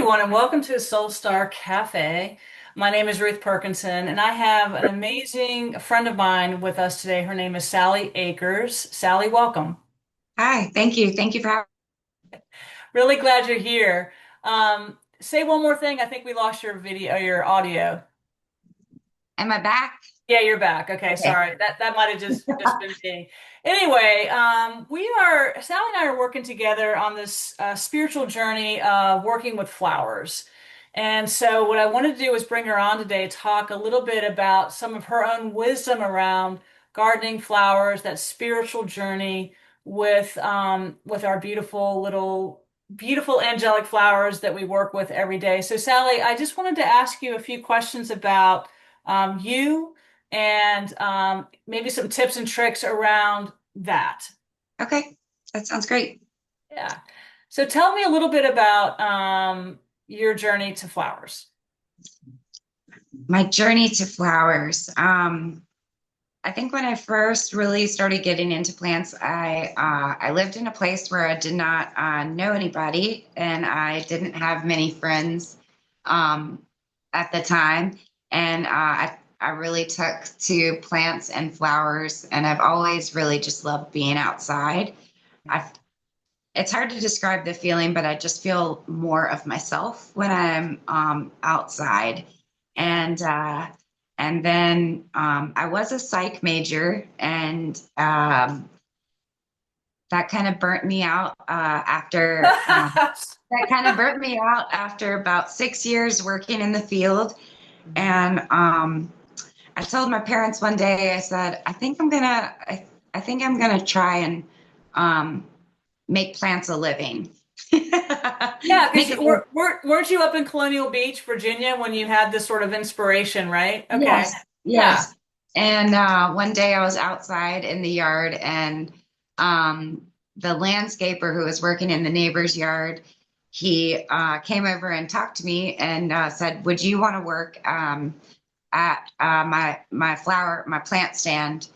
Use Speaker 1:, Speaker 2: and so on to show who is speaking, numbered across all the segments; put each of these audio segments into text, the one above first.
Speaker 1: everyone, and welcome to Soul Star Cafe. My name is Ruth Perkinson, and I have an amazing friend of mine with us today. Her name is Sally Acres. Sally, welcome.
Speaker 2: Hi, thank you. Thank you for having
Speaker 1: Really glad you're here. Say one more thing. I think we lost your video, your audio.
Speaker 2: Am I back?
Speaker 1: Yeah, you're back. Okay,
Speaker 2: Okay.
Speaker 1: sorry. That might have just been me. Anyway, Sally and I are working together on this spiritual journey of working with flowers. And so what I wanted to do was bring her on today, talk a little bit about some of her own wisdom around gardening flowers, that spiritual journey with our beautiful angelic flowers that we work with every day. So Sally, I just wanted to ask you a few questions about you and maybe some tips and tricks around that.
Speaker 2: Okay, that sounds great.
Speaker 1: Yeah. So tell me a little bit about your journey to flowers.
Speaker 2: My journey to flowers. I think when I first really started getting into plants, I lived in a place where I did not know anybody, and I didn't have many friends um, at the time, and I really took to plants and flowers, and I've always really just loved being outside. I It's hard to describe the feeling, but I just feel more of myself when I'm outside.
Speaker 1: Yeah.
Speaker 2: And then I was a psych major, and that kind of burnt me out that kind of burnt me out after about 6 years working in the field. And I told my parents one day, I said, I think I'm gonna try and um, make plants a living.
Speaker 1: Yeah, because
Speaker 2: Make it,
Speaker 1: weren't you up in Colonial Beach, Virginia, when you had this sort of inspiration, right? Okay.
Speaker 2: yes,
Speaker 1: Yeah.
Speaker 2: yes. And one day I was outside in the yard, and the landscaper who was working in the neighbor's yard, he came over and talked to me and said, "Would you want to work at my plant stand?"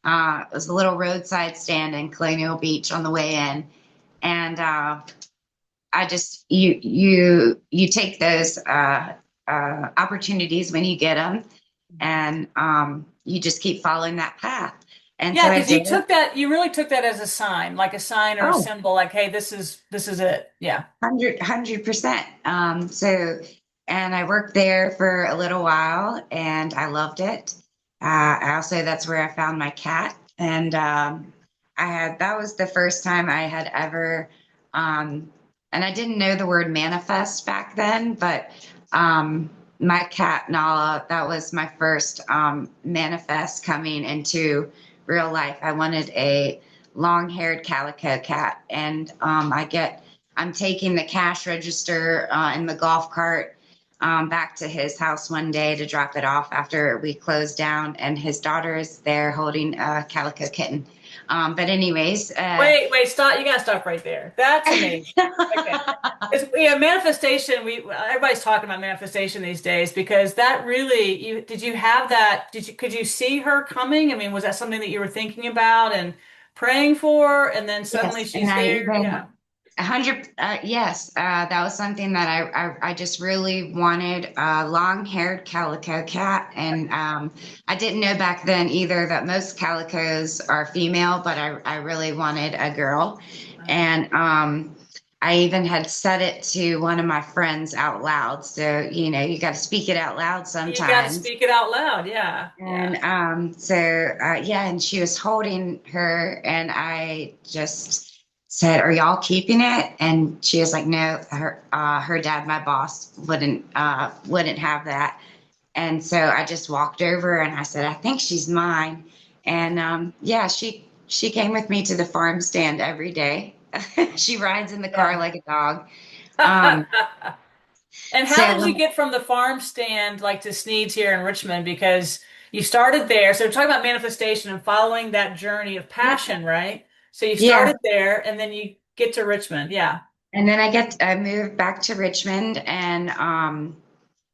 Speaker 2: It was a little roadside stand in Colonial Beach on the way in, and I just you take those opportunities when you get them, and you just keep following that path. And so
Speaker 1: Yeah,
Speaker 2: I
Speaker 1: because
Speaker 2: did.
Speaker 1: you really took that as a sign, like a sign or a
Speaker 2: Oh,
Speaker 1: symbol, like, hey, this is it. Yeah.
Speaker 2: 100%. And I worked there for a little while, and I loved it. I also That's where I found my cat, and I had that was the first time I had ever, um, and I didn't know the word manifest back then, but my cat Nala, that was my first manifest coming into real life. I wanted a long-haired calico cat, and I'm taking the cash register in the golf cart back to his house one day to drop it off after we closed down, and his daughter is there holding a calico kitten. But anyways,
Speaker 1: Wait, stop. You gotta stop right there. That's amazing. Okay. It's, yeah, manifestation. Everybody's talking about manifestation these days because that really did you have that? Could you see her coming? I mean, was that something that you were thinking about and praying for, and then suddenly
Speaker 2: yes, and
Speaker 1: she's
Speaker 2: I
Speaker 1: there?
Speaker 2: even
Speaker 1: Yeah.
Speaker 2: 100, yes, that was something that I just really wanted a long-haired calico cat, and I didn't know back then either that most calicos are female, but I really wanted a girl, and I even had said it to one of my friends out loud. So you got to speak it out loud
Speaker 1: You got to
Speaker 2: sometimes.
Speaker 1: speak it out loud. Yeah,
Speaker 2: And
Speaker 1: yeah.
Speaker 2: yeah, and she was holding her, and I just said, "Are y'all keeping it?" And she was like, "No, her dad, my boss, wouldn't have that." And so I just walked over and I said, "I think she's mine." And yeah, she came with me to the farm stand every day. She rides in the car
Speaker 1: Yeah.
Speaker 2: like a dog. Um,
Speaker 1: And how did you
Speaker 2: so
Speaker 1: get from the farm stand like to Sneed's here in Richmond? Because you started there. So we're talking about manifestation and following that journey of passion, right? So you
Speaker 2: yeah,
Speaker 1: started there and then you get to Richmond. Yeah.
Speaker 2: and then I moved back to Richmond, and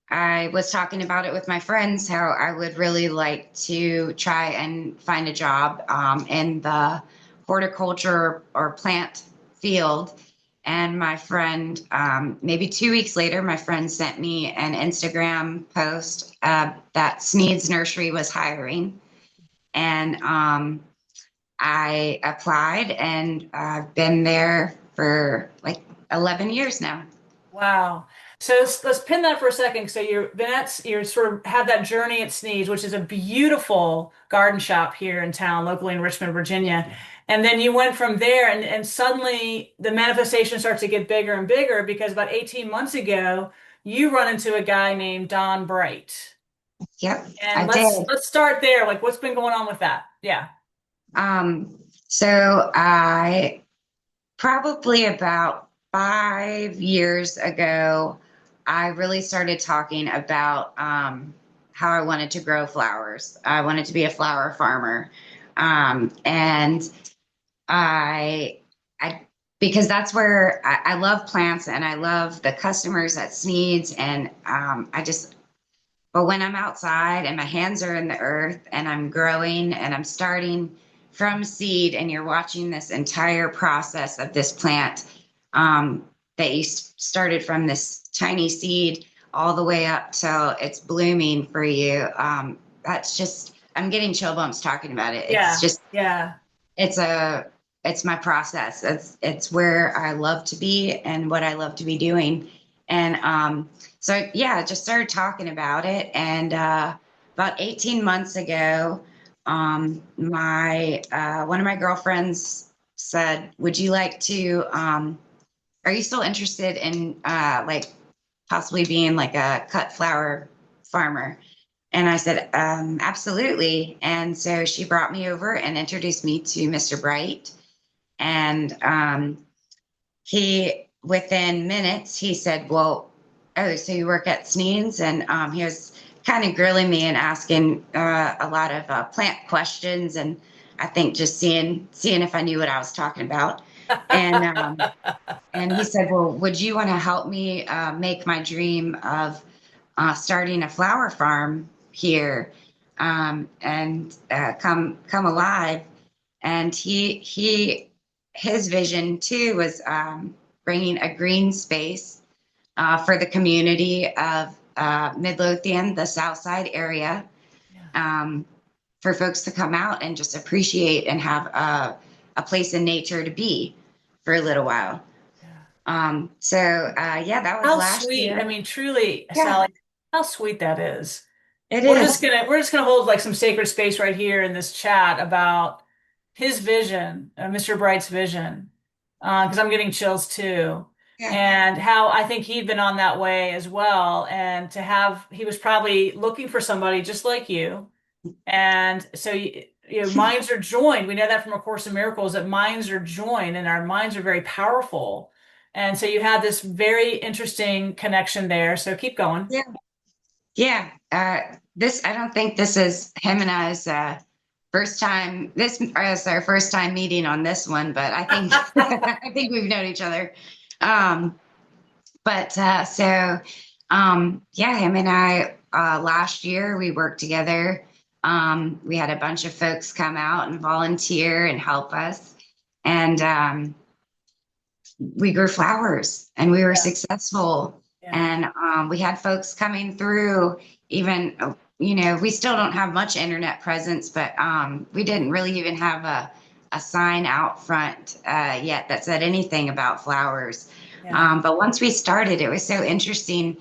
Speaker 2: I was talking about it with my friends how I would really like to try and find a job in the horticulture or plant field. And my friend, maybe 2 weeks later, my friend sent me an Instagram post that Sneed's Nursery was hiring. And I applied and I've been there for like 11 years now.
Speaker 1: Wow. So let's pin that for a second. So you're sort of have that journey at Sneeze, which is a beautiful garden shop here in town, locally in Richmond, Virginia. And then you went from there and suddenly the manifestation starts to get bigger and bigger because about 18 months ago, you run into a guy named Don Bright.
Speaker 2: Yep,
Speaker 1: And
Speaker 2: I did.
Speaker 1: let's start there. Like what's been going on with that? Yeah.
Speaker 2: So I probably about 5 years ago, I really started talking about how I wanted to grow flowers. I wanted to be a flower farmer. And I, I, because that's where I love plants and I love the customers at Sneed's. And but when I'm outside and my hands are in the earth and I'm growing and I'm starting from seed and you're watching this entire process of this plant that you started from this tiny seed all the way up till it's blooming for you. That's just, I'm getting chill bumps talking about it. It's
Speaker 1: Yeah.
Speaker 2: just,
Speaker 1: Yeah.
Speaker 2: it's a, it's my process. It's where I love to be and what I love to be doing. And so yeah, I just started talking about it. And about 18 months ago, my one of my girlfriends said, "Would you like to? Are you still interested in like possibly being like a cut flower farmer?" And I said, absolutely. And so she brought me over and introduced me to Mr. Bright. And he, within minutes, he said, well, oh, so you work at Sneed's? And he was kind of grilling me and asking a lot of plant questions. And I think just seeing if I knew what I was talking about. And and he said, well, would you want to help me make my dream of starting a flower farm here and come alive? And his vision too was bringing a green space for the community of Midlothian, the South Side area,
Speaker 1: Yeah.
Speaker 2: um, for folks to come out and just appreciate and have a place in nature to be for a little while.
Speaker 1: Yeah.
Speaker 2: Yeah, that was
Speaker 1: How
Speaker 2: last
Speaker 1: sweet. I
Speaker 2: year.
Speaker 1: mean, truly,
Speaker 2: Yeah,
Speaker 1: Sally, how sweet that is.
Speaker 2: it is.
Speaker 1: We're just gonna hold like some sacred space right here in this chat about his vision, Mr. Bright's vision, because I'm getting chills too,
Speaker 2: Yeah,
Speaker 1: and how I think he'd been on that way as well, and to have he was probably looking for somebody just like you, and so minds are joined. We know that from A Course in Miracles that minds are joined, and our minds are very powerful, and so you had this very interesting connection there. So keep going.
Speaker 2: yeah, yeah. This I don't think this is him and I's first time. This is our first time meeting on this one, but I think I think we've known each other. Um, but yeah, him and I last year we worked together. We had a bunch of folks come out and volunteer and help us, and we grew flowers and we were
Speaker 1: Yeah,
Speaker 2: successful.
Speaker 1: yeah,
Speaker 2: And we had folks coming through, even, we still don't have much internet presence, but we didn't really even have a sign out front yet that said anything about flowers.
Speaker 1: yeah,
Speaker 2: But once we started, it was so interesting.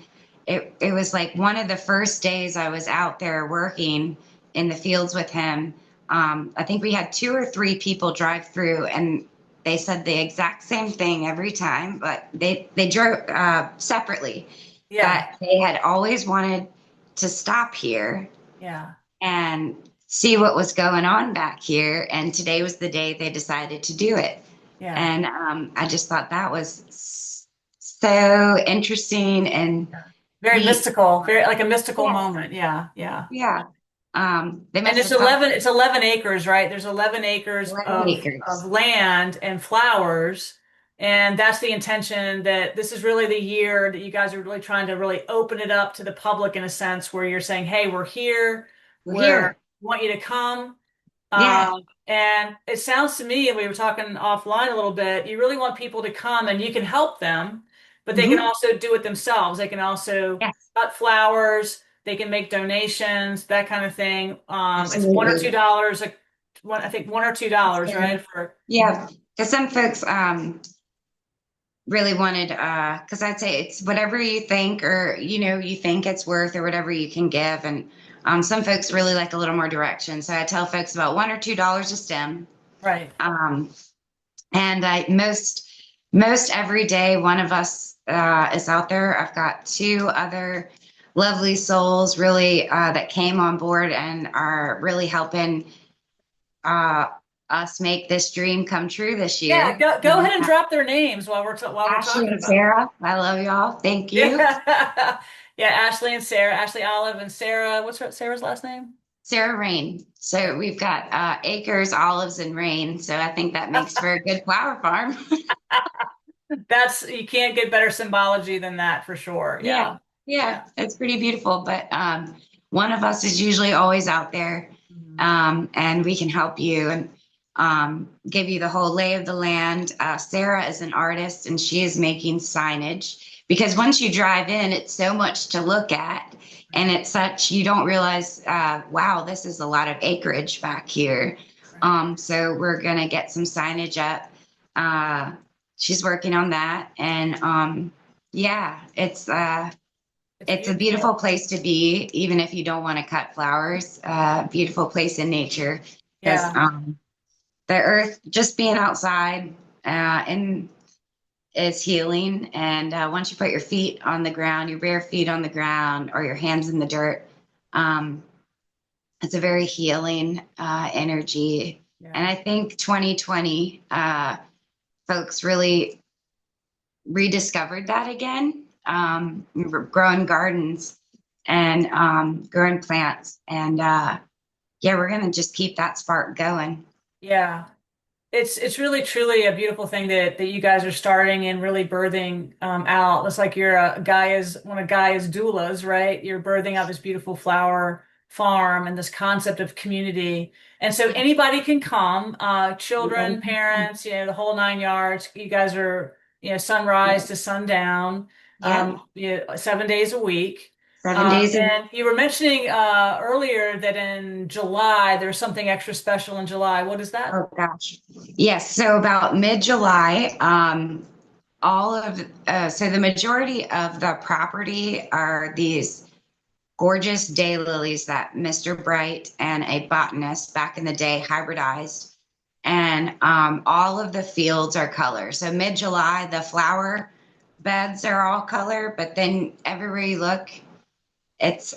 Speaker 2: It was like one of the first days I was out there working in the fields with him. I think we had two or three people drive through and they said the exact same thing every time, but they drove separately.
Speaker 1: yeah,
Speaker 2: That they had always wanted to stop here
Speaker 1: yeah,
Speaker 2: and see what was going on back here, and today was the day they decided to do it.
Speaker 1: yeah.
Speaker 2: And I just thought that was so interesting and
Speaker 1: Very
Speaker 2: neat.
Speaker 1: mystical, very like a mystical
Speaker 2: Yeah,
Speaker 1: moment. Yeah, yeah.
Speaker 2: yeah. They
Speaker 1: And
Speaker 2: must have talked
Speaker 1: it's 11 acres, right? There's 11 acres
Speaker 2: 11
Speaker 1: of
Speaker 2: acres.
Speaker 1: land and flowers. And that's the intention that this is really the year that you guys are really trying to really open it up to the public in a sense where you're saying, hey, we're here.
Speaker 2: We're
Speaker 1: We're
Speaker 2: here.
Speaker 1: want you to come.
Speaker 2: Yeah.
Speaker 1: And it sounds to me, and we were talking offline a little bit, you really want people to come and you can help them, but they can
Speaker 2: Hmm.
Speaker 1: also do it themselves. They can also
Speaker 2: Yes,
Speaker 1: cut flowers, they can make donations, that kind of thing. It's
Speaker 2: absolutely.
Speaker 1: $1 or $2 I think $1 or $2,
Speaker 2: So,
Speaker 1: right? For Mhm.
Speaker 2: yeah, because some folks really wanted because I'd say it's whatever you think or you think it's worth or whatever you can give. And some folks really like a little more direction. So I tell folks about $1 or $2 a stem.
Speaker 1: Right.
Speaker 2: Um, and I most every day one of us is out there. I've got two other lovely souls really that came on board and are really helping uh, us make this dream come true this
Speaker 1: Yeah,
Speaker 2: year.
Speaker 1: go ahead and drop their names while we're
Speaker 2: Ashley
Speaker 1: talking
Speaker 2: and
Speaker 1: about
Speaker 2: Sarah, I love y'all. Thank
Speaker 1: it.
Speaker 2: you.
Speaker 1: Yeah. Yeah, Ashley and Sarah, Ashley Olive and Sarah, Sarah's last name?
Speaker 2: Sarah Rain. So we've got acres, olives, and rain. So I think that makes for a good flower farm.
Speaker 1: That's you can't get better symbology than that for sure.
Speaker 2: Yeah,
Speaker 1: Yeah.
Speaker 2: yeah,
Speaker 1: Yeah.
Speaker 2: it's pretty beautiful. But one of us is usually always out there,
Speaker 1: Mhm.
Speaker 2: and we can help you and give you the whole lay of the land. Sarah is an artist, and she is making signage because once you drive in, it's so much to look at, and it's such you don't realize. Wow, this is a lot of acreage back here.
Speaker 1: Right.
Speaker 2: So we're gonna get some signage up. Uh, she's working on that, and yeah,
Speaker 1: It's
Speaker 2: it's a beautiful
Speaker 1: beautiful.
Speaker 2: place to be, even if you don't want to cut flowers. Beautiful place in nature because
Speaker 1: Yeah.
Speaker 2: the earth, just being outside, and is healing. And once you put your feet on the ground, your bare feet on the ground, or your hands in the dirt, um, it's a very healing energy. And
Speaker 1: Yeah.
Speaker 2: I think 2020, folks really rediscovered that again. Growing gardens and growing plants. And yeah, we're going to just keep that spark going.
Speaker 1: Yeah. It's really truly a beautiful thing that you guys are starting and really birthing out. It's like you're a Gaia's one of Gaia's doulas, right? You're birthing out this beautiful flower farm and this concept of community. And so
Speaker 2: Yeah,
Speaker 1: anybody can come,
Speaker 2: everybody
Speaker 1: children,
Speaker 2: can come.
Speaker 1: parents, the whole nine yards. You guys are, sunrise
Speaker 2: Yep.
Speaker 1: to sundown,
Speaker 2: Yep.
Speaker 1: 7 days a week.
Speaker 2: 7 days a week.
Speaker 1: And you were mentioning earlier that in July there's something extra special in July. What is that?
Speaker 2: Oh gosh. Yes. So about mid-July, all of so the majority of the property are these gorgeous daylilies that Mr. Bright and a botanist back in the day hybridized. And all of the fields are color. So mid-July, the flower beds are all color, but then everywhere you look, it's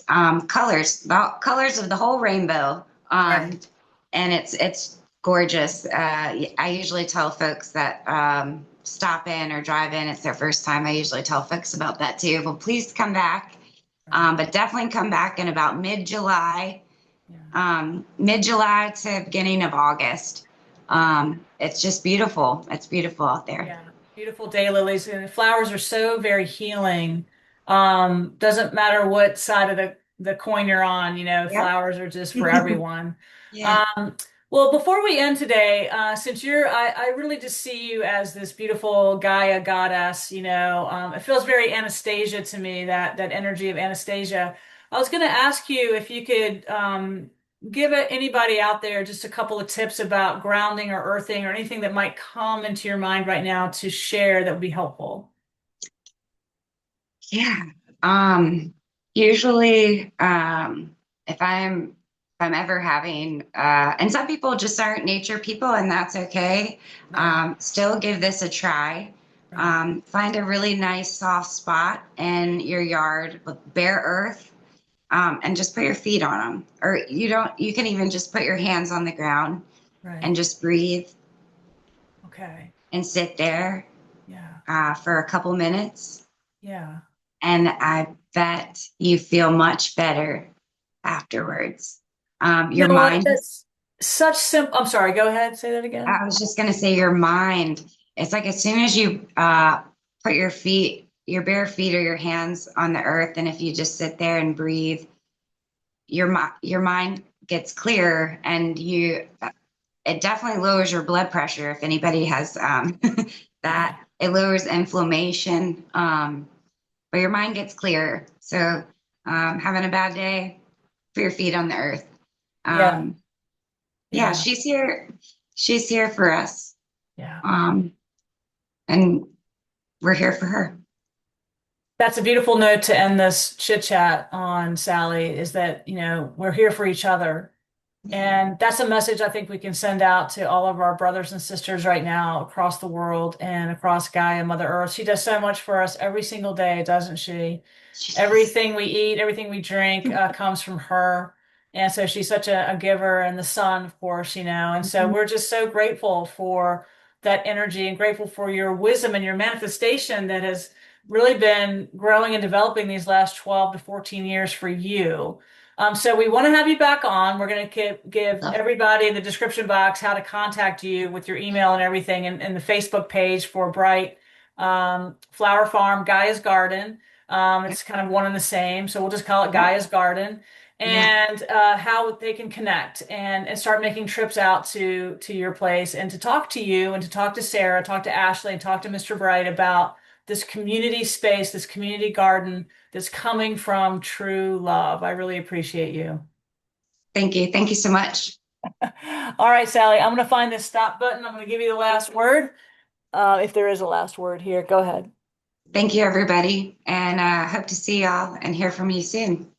Speaker 2: colors, the colors of the whole rainbow.
Speaker 1: Right.
Speaker 2: And it's gorgeous. I usually tell folks that stop in or drive in, it's their first time. I usually tell folks about that too. Well, please come back,
Speaker 1: Right.
Speaker 2: but definitely come back in about mid-July,
Speaker 1: Yeah.
Speaker 2: mid-July to beginning of August.
Speaker 1: Yeah.
Speaker 2: It's just beautiful. It's beautiful out there.
Speaker 1: Yeah. Beautiful daylilies and flowers are so very healing. Doesn't matter what side of the coin you're on,
Speaker 2: Yep.
Speaker 1: flowers are just for everyone.
Speaker 2: Yeah.
Speaker 1: Um, well, before we end today, since I really just see you as this beautiful Gaia goddess, it feels very Anastasia to me, that energy of Anastasia. I was going to ask you if you could give anybody out there just a couple of tips about grounding or earthing or anything that might come into your mind right now to share that would be helpful.
Speaker 2: Yeah. Um, Usually, if I'm ever having, and some people just aren't nature people, and that's okay.
Speaker 1: Right,
Speaker 2: Still give this a try.
Speaker 1: right,
Speaker 2: Find a really nice soft spot in your yard with bare earth, and just put your feet on them. Or you can even just put your hands on the ground
Speaker 1: right.
Speaker 2: and just breathe
Speaker 1: Okay.
Speaker 2: and sit there,
Speaker 1: Yeah,
Speaker 2: for a couple minutes.
Speaker 1: yeah.
Speaker 2: And I bet you feel much better afterwards.
Speaker 1: You
Speaker 2: Your
Speaker 1: know what?
Speaker 2: mind,
Speaker 1: That's such simple. I'm sorry, go ahead, say that
Speaker 2: I
Speaker 1: again.
Speaker 2: was just going to say, your mind, it's like as soon as you put your feet, your bare feet or your hands on the earth, and if you just sit there and breathe, your mind gets clearer, and it definitely lowers your blood pressure if anybody has
Speaker 1: Yeah.
Speaker 2: that. It lowers inflammation, but your mind gets clearer. So having a bad day, put your feet on the earth.
Speaker 1: Yeah.
Speaker 2: Um, yeah,
Speaker 1: Yeah.
Speaker 2: she's here. She's here for us.
Speaker 1: Yeah.
Speaker 2: Um, and we're here for her.
Speaker 1: That's a beautiful note to end this chit chat on, Sally, is that, we're here for each other. And that's a message I think we can send out to all of our brothers and sisters right now across the world and across Gaia, Mother Earth. She does so much for us every single day, doesn't she?
Speaker 2: Jeez.
Speaker 1: Everything we eat, everything we drink comes from her. And so she's such a giver, and the sun, of course, And so we're just so grateful for that energy and grateful for your wisdom and your manifestation that has really been growing and developing these last 12 to 14 years for you. So we want to have you back on. We're going to give everybody in the description box how to contact you with your email and everything, and the Facebook page for Bright Flower Farm, Gaia's Garden. It's kind of one and the same, so we'll just call it
Speaker 2: Yep.
Speaker 1: Gaia's Garden,
Speaker 2: Yeah.
Speaker 1: and how they can connect and start making trips out to your place and to talk to you and to talk to Sarah, talk to Ashley, and talk to Mr. Bright about this community space, this community garden that's coming from true love. I really appreciate you.
Speaker 2: Thank you. Thank you so much.
Speaker 1: All right, Sally, I'm going to find this stop button. I'm going to give you the last word. If there is a last word here, go ahead.
Speaker 2: Thank you, everybody. And hope to see y'all and hear from you soon.